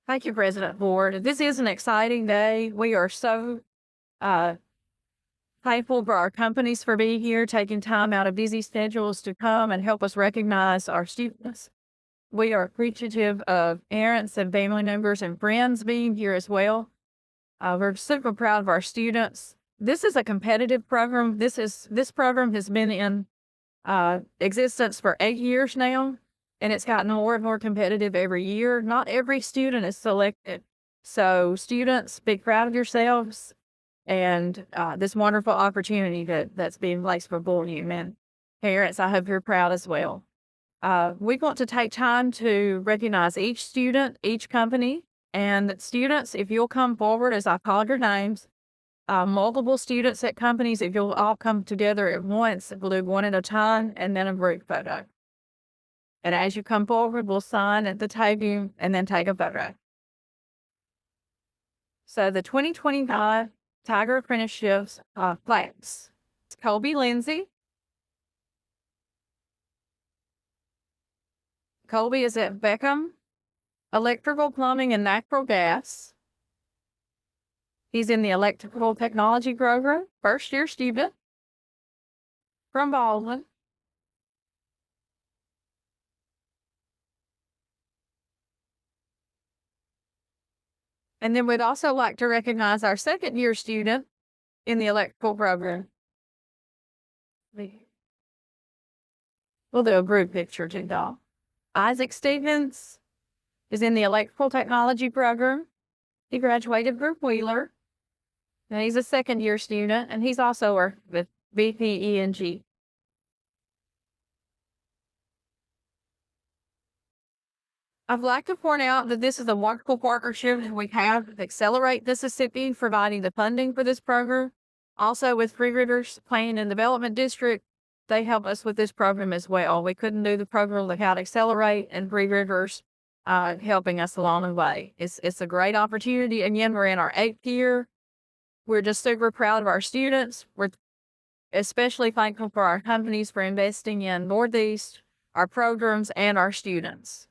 Thank you, President Ford. This is an exciting day. We are so uh, thankful for our companies for being here, taking time out of busy schedules to come and help us recognize our students. We are appreciative of parents and family members and friends being here as well. We're super proud of our students. This is a competitive program. This program has been in existence for 8 years now, and it's gotten more and more competitive every year. Not every student is selected. So students, be proud of yourselves and this wonderful opportunity that's being placed before you. And parents, I hope you're proud as well. We want to take time to recognize each student, each company, and students, if you'll come forward as I call your names, multiple students at companies, if you'll all come together at once, we'll do one at a time and then a group photo. And as you come forward, we'll sign at the table and then take a photo. So the 2025 Tiger Apprenticeship class. It's Colby Lindsay. Colby is at Beckham, Electrical, Plumbing, and Natural Gas. He's in the Electrical Technology program, first-year student from Baldwin. And then we'd also like to recognize our second-year student in the electrical program. We'll do a group picture too, doll. Isaac Stevens is in the electrical technology program. He graduated from Wheeler. And he's a second-year student, and he's also with BPENG. I'd like to point out that this is a wonderful partnership that we have with Accelerate Mississippi, providing the funding for this program. Also with Free Rivers Planning and Development District, they help us with this program as well. We couldn't do the program without Accelerate and Free Rivers helping us along the way. It's a great opportunity. Again, we're in our 8th year. We're just super proud of our students. We're especially thankful for our companies for investing in Northeast, our programs, and our students.